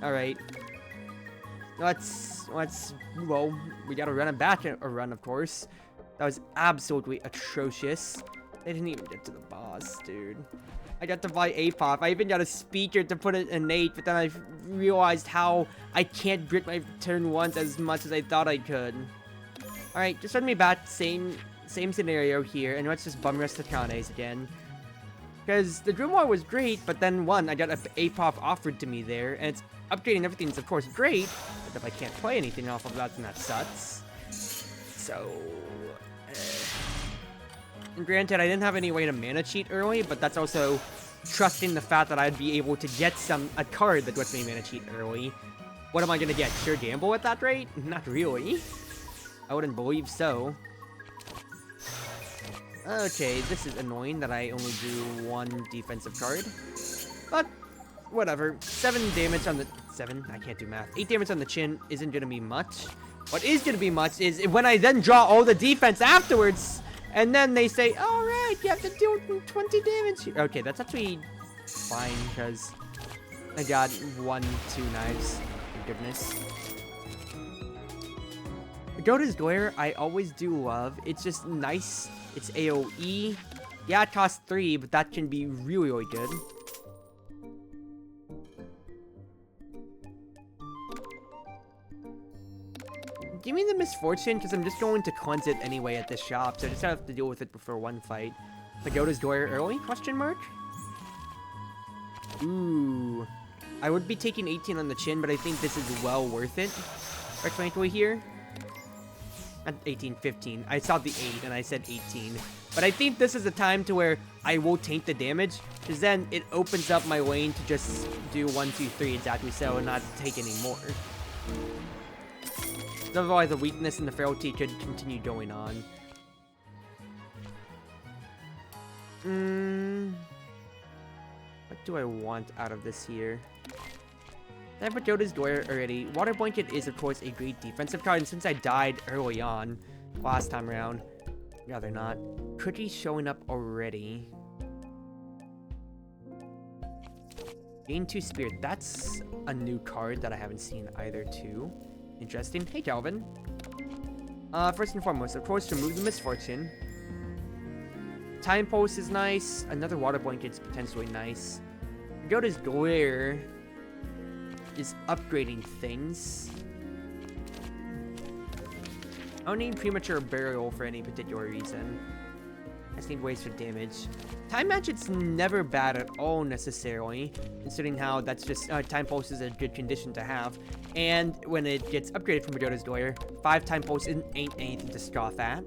Alright. Well, we gotta run a run, of course. That was absolutely atrocious. They didn't even get to the boss, dude. I got to buy A-pop. I even got a speaker to put it innate, but then I realized how I can't grit my turn once as much as I thought I could. Alright, just send me back. Same scenario here, and let's just bum rest the Kanes again. Because the Grimoire was great, but then I got a A-pop offered to me there, and it's upgrading everything's of course great, but if I can't play anything off of that, then that sucks. So, and granted, I didn't have any way to mana cheat early, but that's also trusting the fact that I'd be able to get a card that lets me mana cheat early. What am I gonna get? Sure gamble at that rate? Not really. I wouldn't believe so. Okay, this is annoying that I only drew one defensive card. But, whatever. 7 damage on the... 7? I can't do math. 8 damage on the chin isn't gonna be much. What is gonna be much is when I then draw all the defense afterwards, and then they say, alright, you have to deal with 20 damage. Okay, that's actually fine, because I got 1, 2 knives. Thank goodness. Goda's Glare, I always do love. It's just nice. It's AoE. Yeah, it costs 3, but that can be really, really good. Give me the Misfortune, because I'm just going to cleanse it anyway at this shop, so I just have to deal with it before one fight. Pagoda's Glare early? Question mark? Ooh. I would be taking 18 on the chin, but I think this is well worth it. Right, frankly, here. Not 18, 15. I saw the 8 and I said 18. But I think this is the time to where I will taint the damage, because then it opens up my lane to just do 1, 2, 3 exactly so and not take any more. Otherwise, the weakness and the frailty could continue going on. What do I want out of this here? I have Pagoda's Glare already. Water Blanket is, of course, a great defensive card, and since I died early on, last time around, rather not. Cookie showing up already. Gain 2 Spirit. That's a new card that I haven't seen either, too. Interesting. Hey, Calvin. First and foremost, of course, remove the Misfortune. Time Pulse is nice. Another Water Blanket is potentially nice. Pagoda's Glare is upgrading things. I don't need Premature Burial for any particular reason. I just need ways for damage. Time Magic's never bad at all, necessarily, considering how that's just, Time Pulse is a good condition to have. And when it gets upgraded from Pagoda's Glare, 5 Time Pulse ain't anything to scoff at.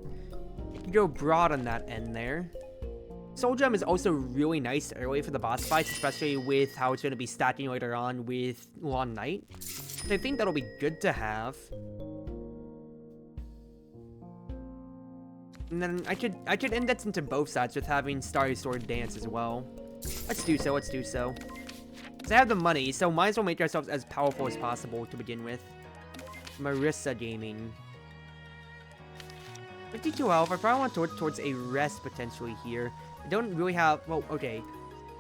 You can go broad on that end there. Soul Gem is also really nice early for the boss fights, especially with how it's going to be stacking later on with Long Night. So I think that'll be good to have. And then I could index into both sides with having Starry Sword Dance as well. Let's do so, let's do so. Because I have the money, so might as well make ourselves as powerful as possible to begin with. Marissa Gaming. 52 health, I probably want to towards a rest potentially here. I don't really have, well, okay.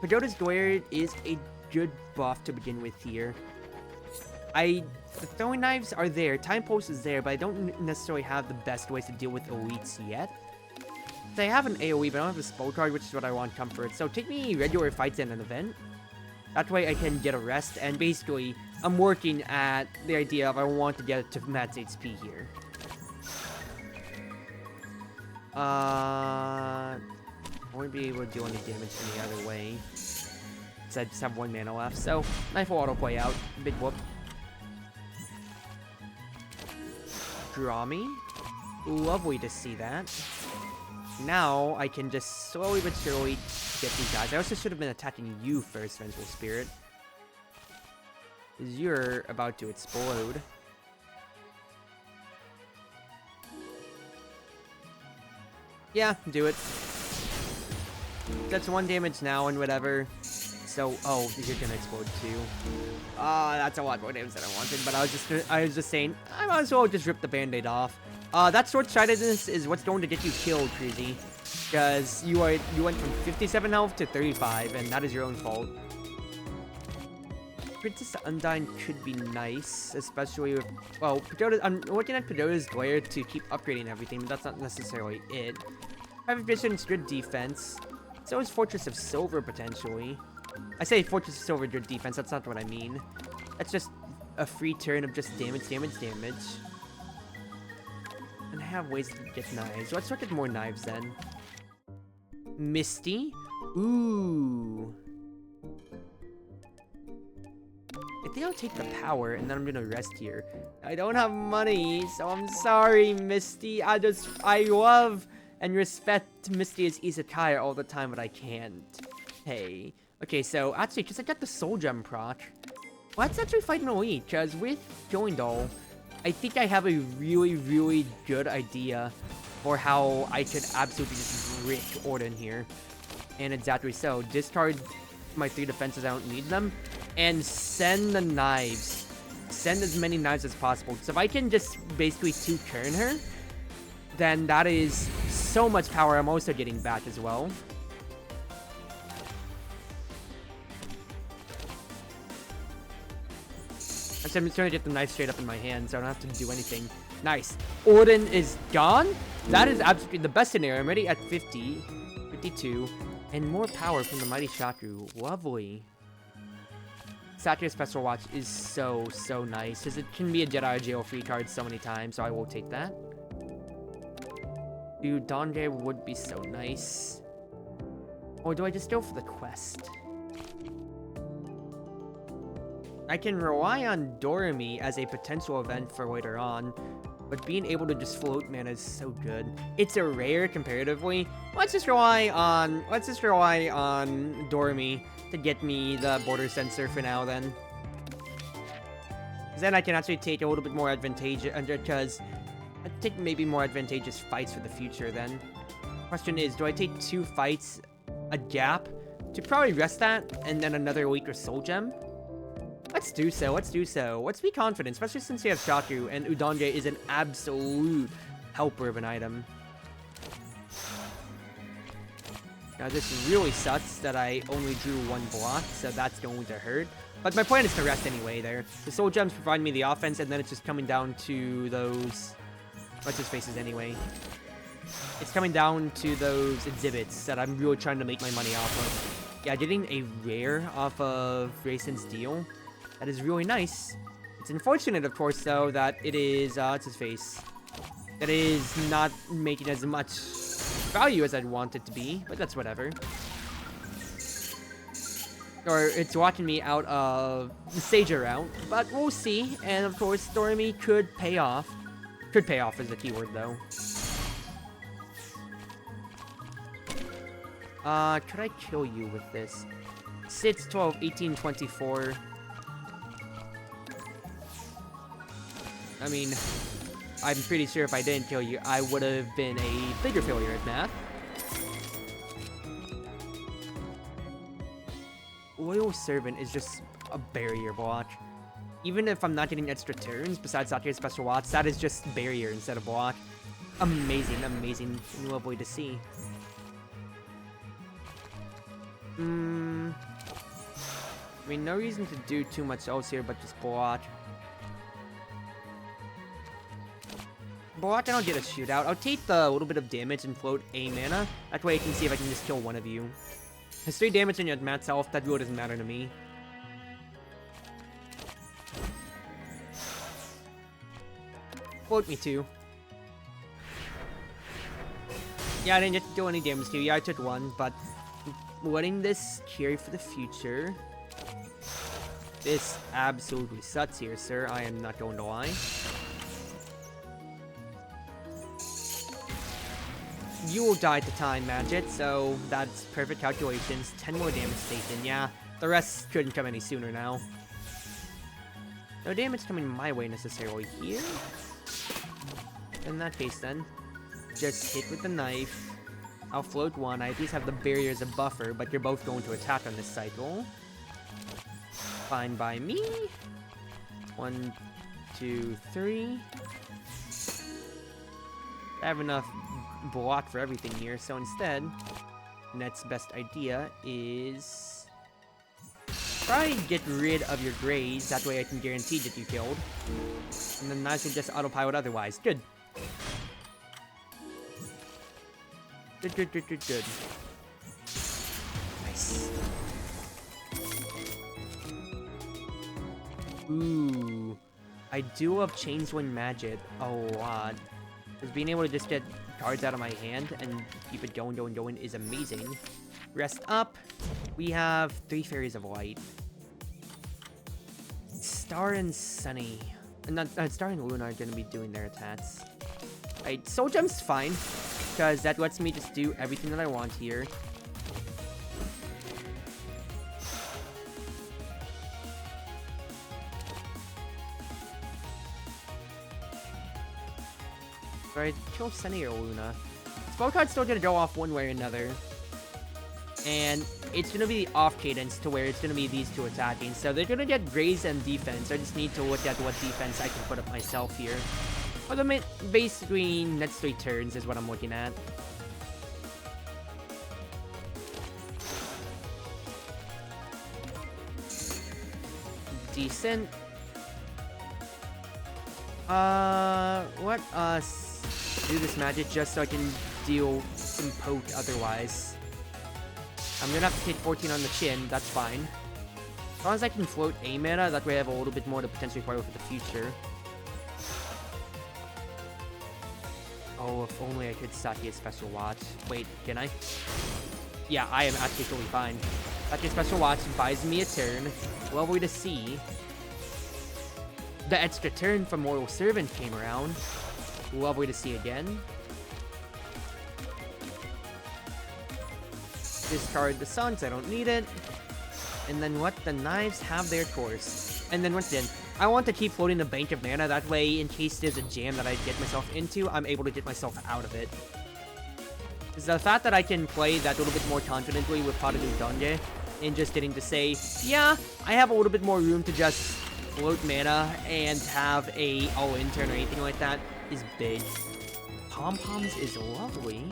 Pagoda's Glare is a good buff to begin with here. The throwing knives are there, Time Pulse is there, but I don't necessarily have the best ways to deal with elites yet. So I have an AoE, but I don't have a spell card, which is what I want comfort. So take me regular fights in an event. That way I can get a rest, and basically, I'm working at the idea of I want to get to max HP here. I won't be able to do any damage any other way. So I just have 1 mana left, so Knife will autoplay out. Big whoop. Draw me. Lovely to see that. Now I can just slowly but surely get these guys. I also should have been attacking you first, Vengeful Spirit. Because you're about to explode. Yeah, do it. That's 1 damage now and whatever. So, oh, you're gonna explode too. That's a lot more damage than I wanted, but I was just saying, I might as well just rip the band-aid off. That short-sightedness is what's going to get you killed, Cruzy. Because you went from 57 health to 35, and that is your own fault. Princess Undyne could be nice, especially with, well, Pagoda, I'm looking at Pagoda's Glare to keep upgrading everything, but that's not necessarily it. Private Vision's good defense. So is Fortress of Silver, potentially. I say Fortress of Silver good defense, that's not what I mean. That's just a free turn of just damage. And I have ways to get knives. Let's look at more knives then. Misty. Ooh. I think I'll take the power, and then I'm gonna rest here. I don't have money, so I'm sorry, Misty. I love and respect Misty as Izakaya all the time, but I can't. Hey. Okay, so actually, because I got the Soul Gem proc, let's actually fight an elite, because with Joindol, I think I have a really, really good idea for how I could absolutely just rick Orden here. And exactly so. Discard my 3 defenses, I don't need them. And send the knives. Send as many knives as possible. So if I can just basically 2-turn her, then that is so much power I'm also getting back as well. I'm just trying to get the knife straight up in my hand, so I don't have to do anything. Nice. Orden is gone? That is absolutely the best scenario. I'm already at 50, 52, and more power from the Mighty Chakru. Lovely. Satura's Special Watch is so nice, because it can be a Jedi Jail free card so many times, so I will take that. Dude, Donjay would be so nice. Or do I just go for the quest? I can rely on Doremi as a potential event for later on, but being able to just float mana is so good. It's a rare comparatively. Let's just rely on Doremi to get me the border sensor for now then. Then I can actually take a little bit more advantageous, because I take maybe more advantageous fights for the future then. Question is, do I take 2 fights, a gap, to probably rest that, and then another week or Soul Gem? Let's do so, Let's be confident, especially since we have Shaku, and Udonge is an absolute helper of an item. Now this really sucks that I only drew 1 block, so that's going to hurt. But my plan is to rest anyway there. The Soul Gems provide me the offense, and then it's just coming down to those... what's his faces anyway? It's coming down to those exhibits that I'm really trying to make my money off of. Yeah, getting a rare off of Grayson's deal, that is really nice. It's unfortunate, of course, though, that it is, what's his face? That is not making as much value as I'd want it to be, but that's whatever. Or it's locking me out of the Sager route, but we'll see. And of course, Doremi could pay off. Could pay off is the keyword, though. Could I kill you with this? 6, 12, 18, 24. I mean, I'm pretty sure if I didn't kill you, I would have been a bigger failure at math. Loyal Servant is just a barrier block. Even if I'm not getting extra turns, besides Satya's Special Watch, that is just barrier instead of block. Amazing, amazing, lovely to see. I mean, no reason to do too much else here but just block. Block and I'll get a shootout. I'll take the little bit of damage and float a mana. That way I can see if I can just kill one of you. Has 3 damage on your max health, that really doesn't matter to me. Float me too. Yeah, I didn't get to do any damage to you. Yeah, I took 1, but letting this carry for the future. This absolutely sucks here, sir. I am not going to lie. You will die to time magic, so that's perfect calculations. 10 more damage taken, yeah. The rest couldn't come any sooner now. No damage coming my way necessarily here. In that case then, just hit with the knife. I'll float 1. I at least have the barrier as a buffer, but you're both going to attack on this cycle. Fine by me. 1, 2, 3. I have enough block for everything here, so instead, next best idea is probably get rid of your Grays. That way I can guarantee that you killed. And then Knives will just autopilot otherwise. Good. Good. Nice. Ooh. I do love Changeling Magic a lot. Because being able to just get cards out of my hand and keep it going is amazing. Rest up. We have 3 Fairies of Light. Star and Sunny. Star and Luna are going to be doing their attacks. Alright, Soul Gem's fine. Because that lets me just do everything that I want here. Alright, kill Sunny or Luna. Spell card's still gonna go off one way or another. And it's gonna be the off cadence to where it's gonna be these 2 attacking. So they're gonna get Grays and defense. I just need to look at what defense I can put up myself here. Although basically next 3 turns is what I'm looking at. Decent. Let us do this magic just so I can deal some poke otherwise. I'm gonna have to take 14 on the chin, that's fine. As long as I can float a mana, that way I have a little bit more to potentially play with for the future. Oh, if only I could Saki a Special Watch. Wait, can I? Yeah, I am actually totally fine. Saki a Special Watch buys me a turn. Lovely to see. The extra turn from Mortal Servant came around. Lovely to see again. Discard the Songs, I don't need it. And then let the Knives have their course. And then once again, I want to keep floating the bank of mana, that way in case there's a jam that I get myself into, I'm able to get myself out of it. Because the fact that I can play that a little bit more confidently with Pot of Udonge, and just getting to say, yeah, I have a little bit more room to just float mana and have a all-in turn or anything like that, is big. Pom-Poms is lovely.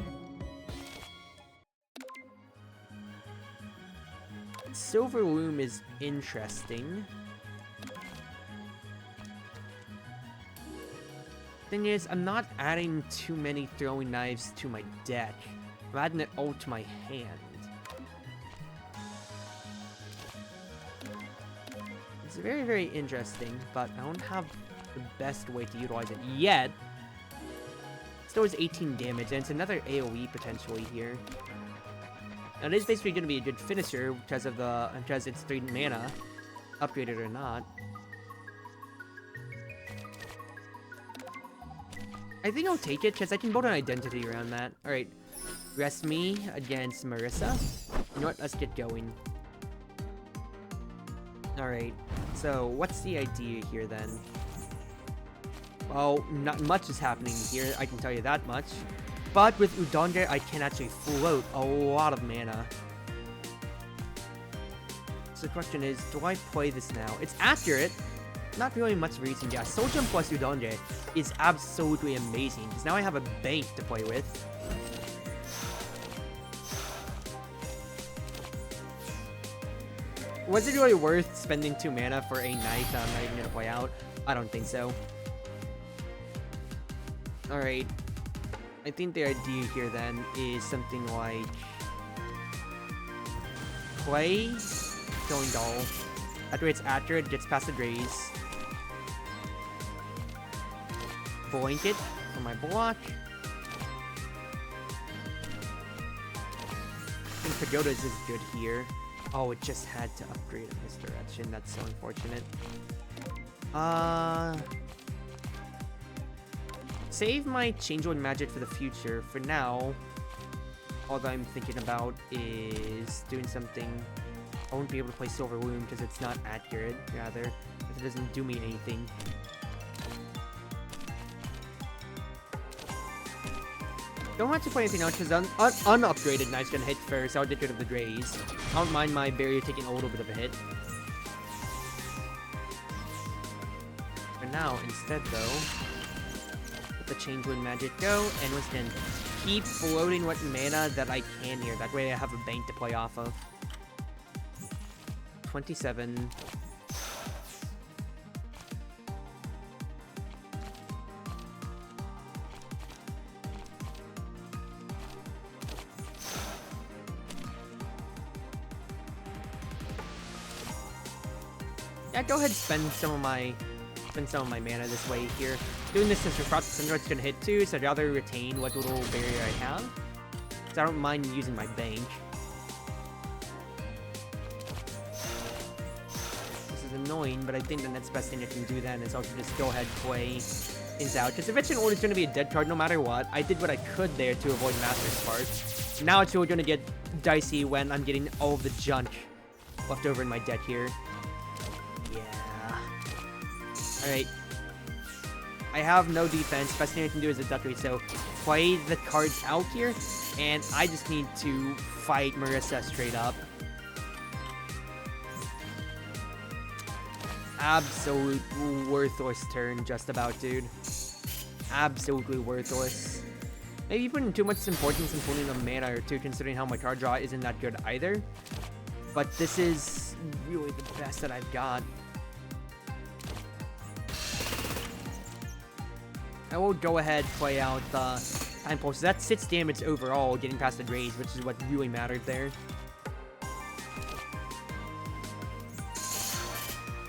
Silver Loom is interesting. Thing is, I'm not adding too many throwing knives to my deck. I'm adding it all to my hand. It's very, very interesting, but I don't have the best way to utilize it yet. Still is 18 damage, and it's another AoE potentially here. And it is basically going to be a good finisher because it's 3 mana, upgraded or not. I think I'll take it because I can build an identity around that. Alright, rest me against Marissa. You know what, let's get going. Alright, so what's the idea here then? Well, not much is happening here, I can tell you that much. But with Udonge, I can actually float a lot of mana. So the question is, do I play this now? It's accurate. Not really much reason. Yeah, Soul Gem plus Udonge is absolutely amazing, because now I have a bank to play with. Was it really worth spending 2 mana for a knife that I'm not even going to play out? I don't think so. Alright. I think the idea here then is something like play Killing Doll. After it's accurate, gets past the Grays. Blanket for my block. I think Pagoda's is good here. Oh, it just had to upgrade in this direction. That's so unfortunate. Save my Changeling Magic for the future. For now, all that I'm thinking about is doing something. I won't be able to play Silver Loom because it's not accurate, rather, if it doesn't do me anything. Don't have to play anything else because unupgraded Knight's gonna hit first. I'll get rid of the Grays. I don't mind my barrier taking a little bit of a hit. For now, instead though, let the Changeling Magic go, and once again, keep floating what mana that I can here. That way I have a bank to play off of. 27. Yeah, go ahead and spend some of my mana this way here. Doing this since Chartreuse Proxy's gonna hit too, so I'd rather retain what little barrier I have. So I don't mind using my bank. This is annoying, but I think the next best thing I can do then is also just go ahead and play Ins Out. Because Eviction Order is gonna be a dead card no matter what. I did what I could there to avoid Master Spark. Now it's really gonna get dicey when I'm getting all of the junk left over in my deck here. Alright. I have no defense. Best thing I can do is a duckery, so play the cards out here, and I just need to fight Marissa straight up. Absolute worthless turn, just about, dude. Absolutely worthless. Maybe putting too much importance in pulling a mana or two, considering how my card draw isn't that good either. But this is really the best that I've got. I will go ahead and play out the Time Pulse. That's 6 damage overall, getting past the raise, which is what really mattered there.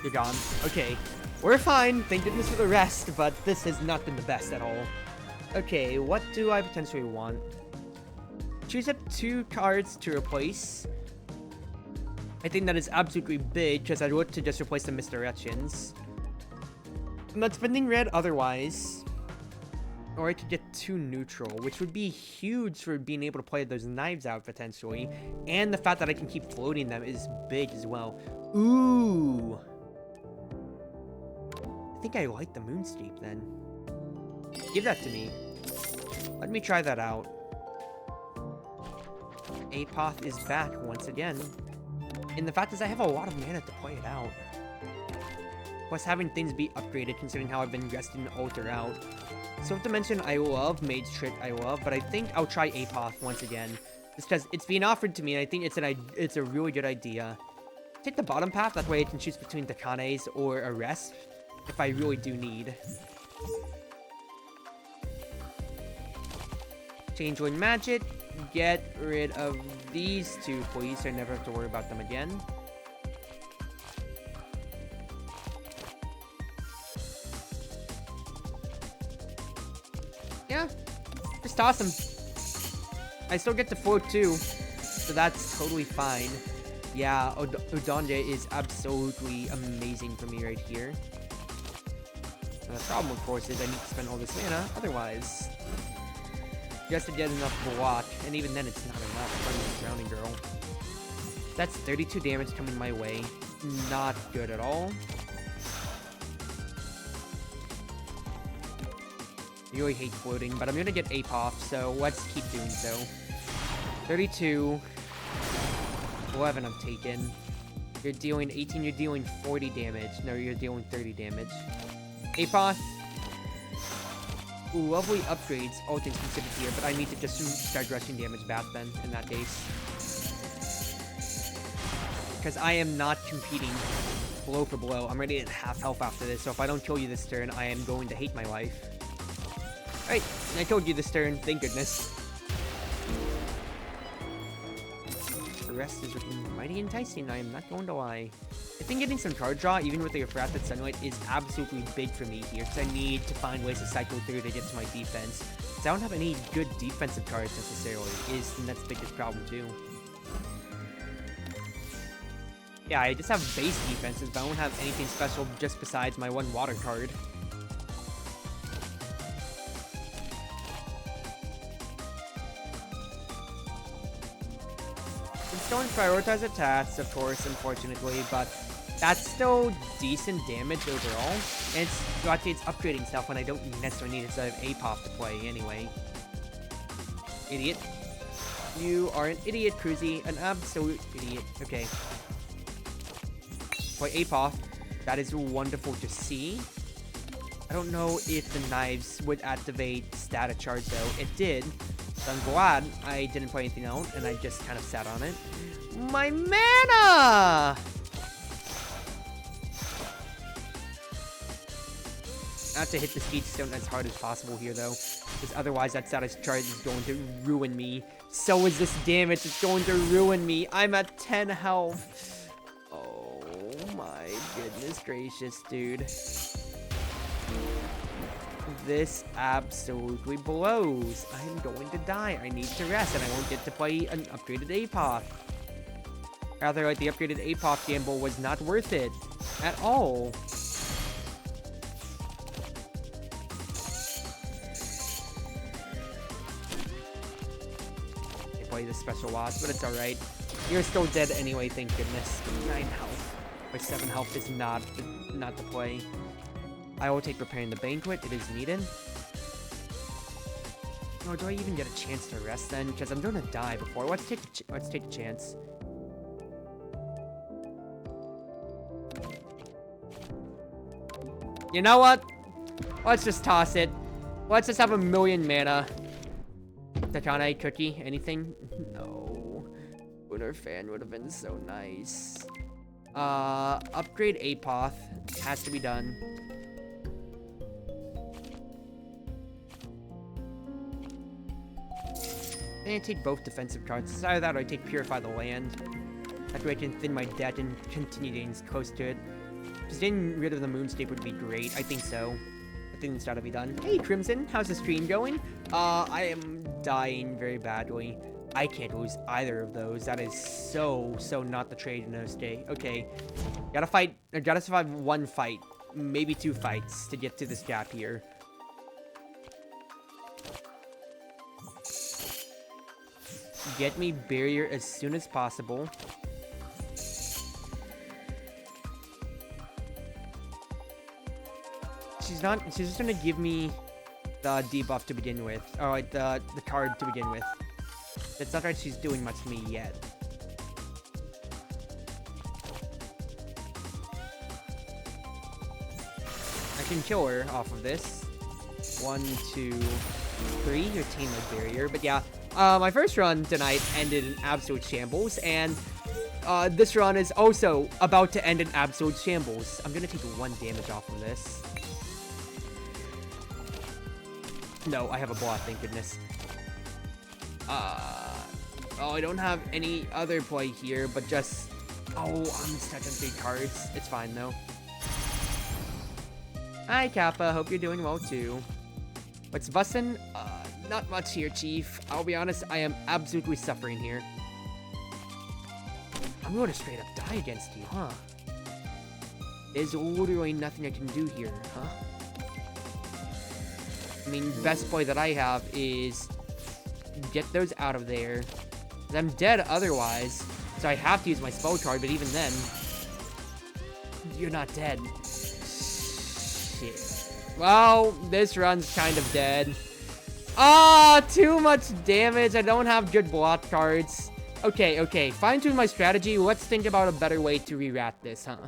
You're gone. Okay. We're fine. Thank goodness for the rest, but this has not been the best at all. Okay, what do I potentially want? Choose up 2 cards to replace. I think that is absolutely big, because I'd look to just replace the Misdirections. I'm not spending red otherwise. Or I could get 2 neutral, which would be huge for being able to play those knives out, potentially. And the fact that I can keep floating them is big as well. Ooh! I think I like the Moonscape, then. Give that to me. Let me try that out. Apoth is back once again. And the fact is I have a lot of mana to play it out. Plus having things be upgraded, considering how I've been resting the altar out. So to mention, I love Maid's Trick, but I think I'll try Apoth once again. Just because it's being offered to me, and I think it's a really good idea. Take the bottom path, that way I can choose between Takanes or a Resp, if I really do need. Changeling Magic, get rid of these 2, please, so I never have to worry about them again. Yeah, just toss them. I still get to float too, so that's totally fine. Yeah, Udonde is absolutely amazing for me right here. The problem, of course, is I need to spend all this mana, otherwise. Just to get enough block, and even then it's not enough from the Drowning Girl. That's 32 damage coming my way. Not good at all. I really hate floating, but I'm gonna get Apoth, so let's keep doing so. 32. 11 I've taken. You're dealing 18, you're dealing 40 damage. No, you're dealing 30 damage. Apoth. Lovely upgrades, all things considered here, but I need to just start rushing damage back then, in that case. Because I am not competing blow for blow. I'm already at half health after this, so if I don't kill you this turn, I am going to hate my life. Alright, I told you this turn, thank goodness. The rest is looking mighty enticing, I am not going to lie. I think getting some card draw, even with the Refracted Sunlight, is absolutely big for me here, because I need to find ways to cycle through to get to my defense. Because I don't have any good defensive cards necessarily, and that's the biggest problem too. Yeah, I just have base defenses, but I don't have anything special just besides my 1 water card. Don't prioritize attacks, of course, unfortunately, but that's still decent damage overall. And it's upgrading stuff when I don't necessarily need it, so I have Apoth to play anyway. Idiot. You are an idiot, Cruzy. An absolute idiot. Okay. Play Apoth. That is wonderful to see. I don't know if the knives would activate Static Charge, though. It did. So I'm glad I didn't play anything out, and I just kind of sat on it. My mana! have to hit the speed stone as hard as possible here, though. Because otherwise, that status charge is going to ruin me. So is this damage. It's going to ruin me. I'm at 10 health. Oh my goodness gracious, dude. This absolutely blows. I'm going to die. I need to rest, and I won't get to play an upgraded APOC. Rather, like, the upgraded APOC gamble was not worth it at all. I play the special wasp, but it's alright. You're still dead anyway, thank goodness. 9 health. My 7 health is not the play. I will take preparing the banquet. It is needed. Oh, do I even get a chance to rest then? Because I'm gonna die before. Let's take a chance. You know what? Let's just toss it. Let's just have 1,000,000 mana. Takane, cookie, anything? No. Lunar fan would have been so nice. Upgrade Apoth. Has to be done. I take both defensive cards. It's either that or I take Purify the Land. That way I can thin my debt and continue getting close to it. Just getting rid of the Moonscape would be great. I think so. I think it's gotta be done. Hey, Crimson, how's the stream going? I am dying very badly. I can't lose either of those. That is so not the trade in those days. Okay. Gotta survive 1 fight. Maybe 2 fights to get to this gap here. Get me barrier as soon as possible. She's just gonna give me the debuff to begin with. Or like the card to begin with. It's not like she's doing much to me yet. I can kill her off of this. 1, 2, 3. Retain my barrier. But yeah. My first run tonight ended in absolute shambles, and this run is also about to end in absolute shambles. I'm gonna take 1 damage off of this. No, I have a block, thank goodness. Oh, I don't have any other play here, but just... Oh, I'm stuck on 3 cards. It's fine, though. Hi, Kappa. Hope you're doing well, too. What's bussin'? Not much here, Chief. I'll be honest, I am absolutely suffering here. I'm going to straight up die against you, huh? There's literally nothing I can do here, huh? I mean, best play that I have is get those out of there. I'm dead otherwise, so I have to use my spell card, but even then, you're not dead. Shit. Well, this run's kind of dead. Ah, too much damage. I don't have good block cards. Okay. Fine-tune my strategy. Let's think about a better way to re-rat this, huh?